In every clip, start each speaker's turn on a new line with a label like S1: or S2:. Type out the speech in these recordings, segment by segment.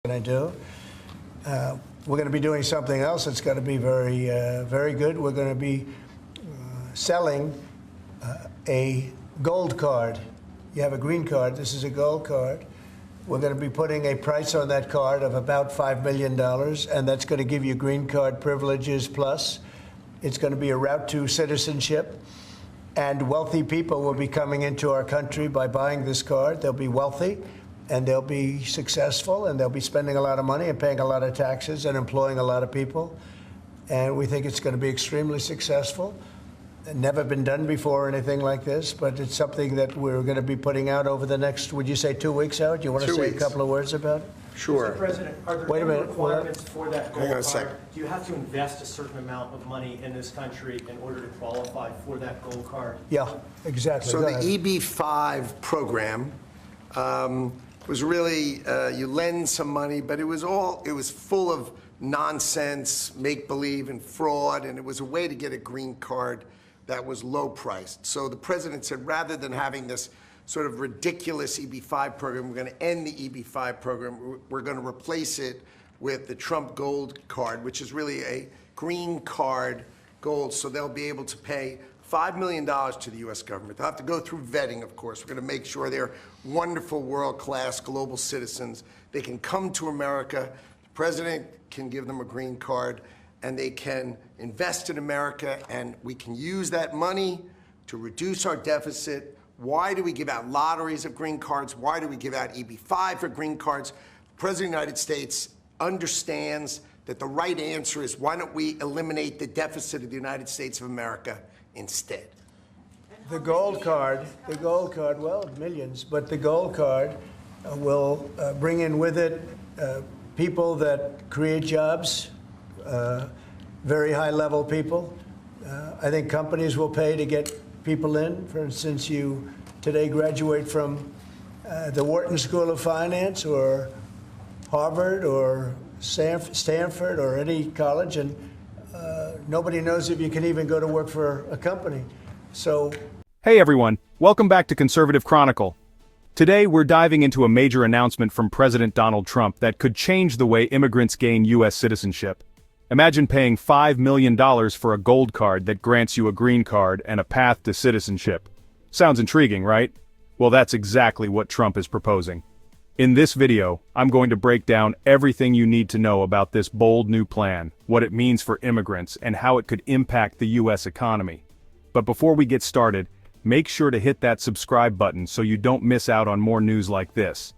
S1: Going to do. We're going to be doing something else that's going to be very good. We're going to be selling a gold card. You have a green card. This is a gold card. We're going to be putting a price on that card of about $5 million, and that's going to give you green card privileges plus. It's going to be a route to citizenship, and wealthy people will be coming into our country by buying this card. They'll be wealthy, and they'll be successful, and they'll be spending a lot of money and paying a lot of taxes and employing a lot of people. And we think it's going to be extremely successful. Never been done before, anything like this, but it's something that we're going to be putting out over the next, would you say 2 weeks, Howard? Do you want to say a couple of words about it?
S2: Sure.
S3: Mr. President, are there any requirements for that gold card? Do you have to invest a certain amount of money in this country in order to qualify for that gold card?
S1: Yeah, exactly.
S2: So the EB-5 program was really, you lend some money, but it was full of nonsense, make-believe, and fraud, and it was a way to get a green card that was low-priced. So the president said, rather than having this sort of ridiculous EB-5 program, we're going to end the EB-5 program. We're going to replace it with the Trump Gold Card, which is really a green card gold. So they'll be able to pay $5 million to the U.S. government. They'll have to go through vetting, of course. We're going to make sure they're wonderful, world-class global citizens. They can come to America. The president can give them a green card, and they can invest in America, and we can use that money to reduce our deficit. Why do we give out lotteries of green cards? Why do we give out EB-5 for green cards? The President of the United States understands that the right answer is, why don't we eliminate the deficit of the United States of America instead?
S1: The gold card, well, millions, but the gold card will bring in with it people that create jobs, very high-level people. I think companies will pay to get people in. For instance, you today graduate from the Wharton School of Finance or Harvard or Stanford or any college, and nobody knows if you can even go to work for a company. So,
S4: hey everyone, welcome back to Conservative Chronicle. Today we're diving into a major announcement from President Donald Trump that could change the way immigrants gain U.S. citizenship. Imagine paying $5 million for a gold card that grants you a green card and a path to citizenship. Sounds intriguing, right? Well, that's exactly what Trump is proposing. In this video, I'm going to break down everything you need to know about this bold new plan, what it means for immigrants, and how it could impact the U.S. economy. But before we get started, make sure to hit that subscribe button so you don't miss out on more news like this.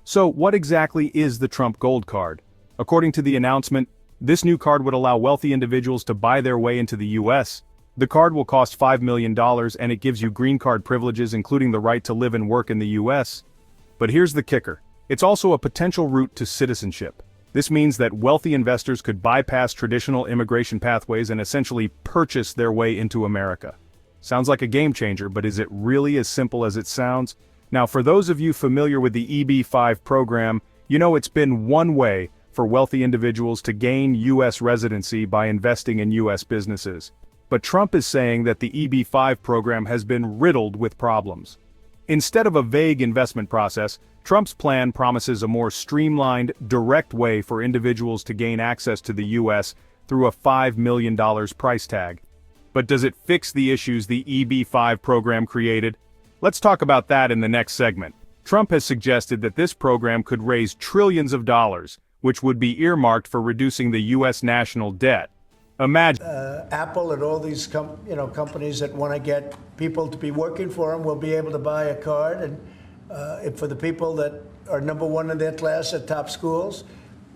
S4: So, what exactly is the Trump Gold Card? According to the announcement, this new card would allow wealthy individuals to buy their way into the U.S. The card will cost $5 million and it gives you green card privileges, including the right to live and work in the U.S. But here's the kicker. It's also a potential route to citizenship. This means that wealthy investors could bypass traditional immigration pathways and essentially purchase their way into America. Sounds like a game changer, but is it really as simple as it sounds? Now, for those of you familiar with the EB-5 program, you know it's been one way for wealthy individuals to gain U.S. residency by investing in U.S. businesses. But Trump is saying that the EB-5 program has been riddled with problems. Instead of a vague investment process, Trump's plan promises a more streamlined, direct way for individuals to gain access to the U.S. through a $5 million price tag. But does it fix the issues the EB-5 program created? Let's talk about that in the next segment. Trump has suggested that this program could raise trillions of dollars, which would be earmarked for reducing the U.S. national debt. Imagine
S1: Apple and all these companies that want to get people to be working for them will be able to buy a card, and for the people that are number one in their class at top schools,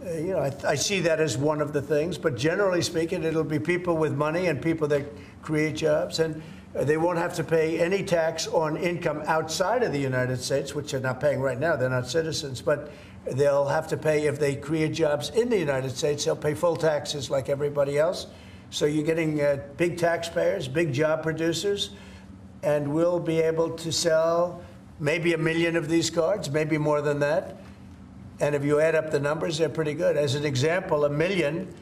S1: I see that as one of the things. But generally speaking, it'll be people with money and people that create jobs, and they won't have to pay any tax on income outside of the United States, which they're not paying right now. They're not citizens, but they'll have to pay if they create jobs in the United States. They'll pay full taxes like everybody else. So you're getting big taxpayers, big job producers, and we'll be able to sell maybe 1 million of these cards, maybe more than that. And if you add up the numbers, they're pretty good. As an example, 1 million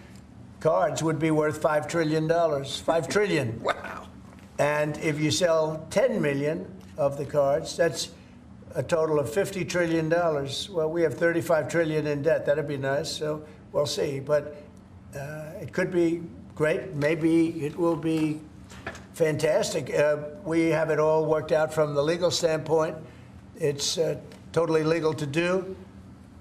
S1: cards would be worth $5 trillion. $5 trillion.
S2: Wow.
S1: And if you sell 10 million of the cards, that's a total of $50 trillion. Well, we have $35 trillion in debt. That'd be nice. So we'll see. But it could be great. Maybe it will be fantastic. We have it all worked out from the legal standpoint. It's totally legal to do.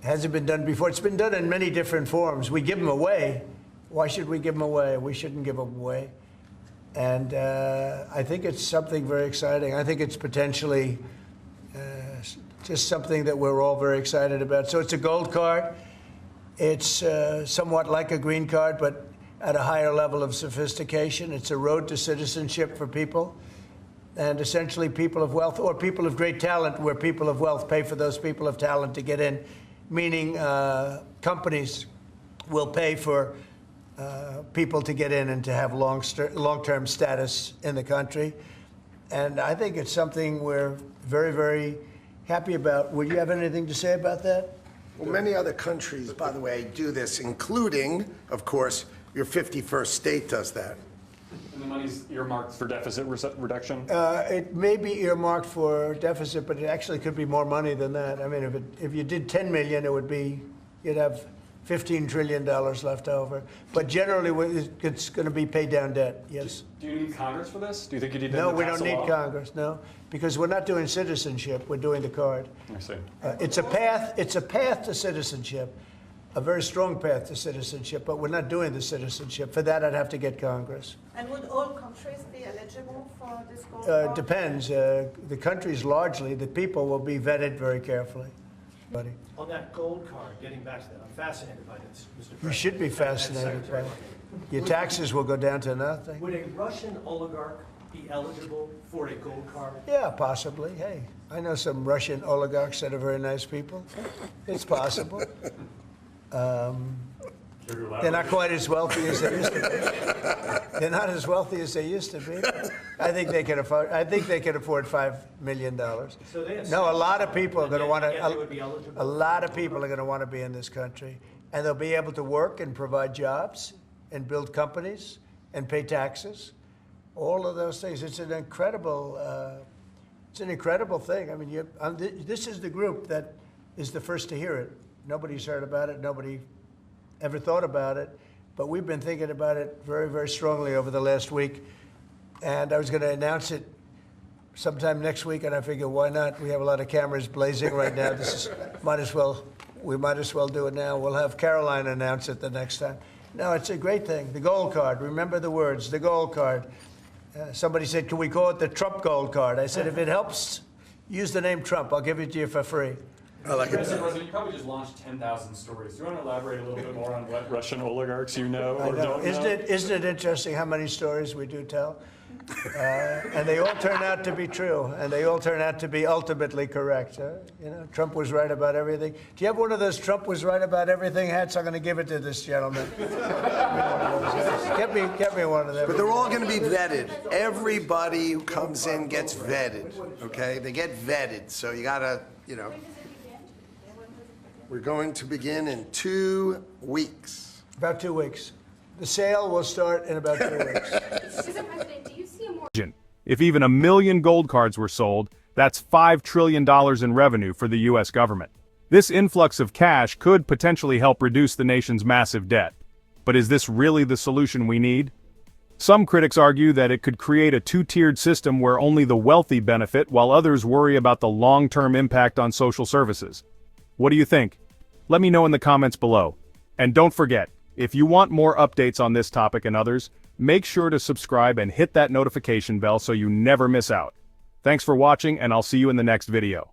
S1: Hasn't been done before. It's been done in many different forms. We give them away. Why should we give them away? We shouldn't give them away. And I think it's something very exciting. I think it's potentially just something that we're all very excited about. So it's a gold card. It's somewhat like a green card, but at a higher level of sophistication. It's a road to citizenship for people. And essentially people of wealth or people of great talent, where people of wealth pay for those people of talent to get in, meaning companies will pay for people to get in and to have long-term status in the country. And I think it's something we're very, very happy about. Would you have anything to say about that?
S2: Well, many other countries, by the way, do this, including, of course, your 51st state does that.
S5: And the money's earmarked for deficit reduction?
S1: It may be earmarked for deficit, but it actually could be more money than that. I mean, if you did 10 million, you'd have $15 trillion left over. But generally, it's going to be paid down debt, yes.
S5: Do you need Congress for this? Do you think you need to
S1: No,
S5: pass
S1: we don't
S5: a
S1: need
S5: law?
S1: Congress, no, because we're not doing citizenship, we're doing the card.
S5: I see.
S1: It's a path to citizenship, a very strong path to citizenship, but we're not doing the citizenship. For that, I'd have to get Congress.
S6: And would all countries be eligible for this gold card?
S1: Depends. The countries largely, the people will be vetted very carefully. Buddy.
S3: On that gold card, getting back to that, I'm fascinated by this, Mr. President.
S1: You should be fascinated by it. Your taxes will go down to nothing.
S3: Would a Russian oligarch be eligible for a gold card?
S1: Yeah, possibly. Hey, I know some Russian oligarchs that are very nice people. It's possible. They're not quite as wealthy as they used to be. They're not as wealthy as they used to be. I think they can afford. I think they can afford $5 million.
S3: So they have
S1: No, a lot of people are going to want
S3: yet they would be eligible
S1: to. A lot of people are going to want to be in this country, and they'll be able to work and provide jobs, and build companies, and pay taxes. All of those things. It's an incredible. It's an incredible thing. I mean, this is the group that is the first to hear it. Nobody's heard about it. Nobody ever thought about it, but we've been thinking about it very, very strongly over the last week. And I was going to announce it sometime next week, and I figured, why not? We have a lot of cameras blazing right now. We might as well do it now. We'll have Caroline announce it the next time. No, it's a great thing. The gold card. Remember the words, the gold card. Somebody said, can we call it the Trump gold card? I said, if it helps, use the name Trump. I'll give it to you for free.
S2: I like it.
S5: President, you probably just launched 10,000 stories. Do you want to elaborate a little bit more on what Russian oligarchs you know or don't know?
S1: Isn't it interesting how many stories we do tell? And they all turn out to be true, and they all turn out to be ultimately correct. You know, Trump was right about everything. Do you have one of those Trump was right about everything hats? I'm going to give it to this gentleman. Get me one of them.
S2: But they're all going to be vetted. Everybody who comes in gets vetted, okay? They get vetted, so you got to, you know. We're going to begin in 2 weeks.
S1: About 2 weeks. The sale will start in about 2 weeks.
S7: Mr. President, do you see a more
S4: If even 1 million gold cards were sold, that's $5 trillion in revenue for the U.S. government. This influx of cash could potentially help reduce the nation's massive debt. But is this really the solution we need? Some critics argue that it could create a two-tiered system where only the wealthy benefit while others worry about the long-term impact on social services. What do you think? Let me know in the comments below. And don't forget, if you want more updates on this topic and others, make sure to subscribe and hit that notification bell so you never miss out. Thanks for watching, and I'll see you in the next video.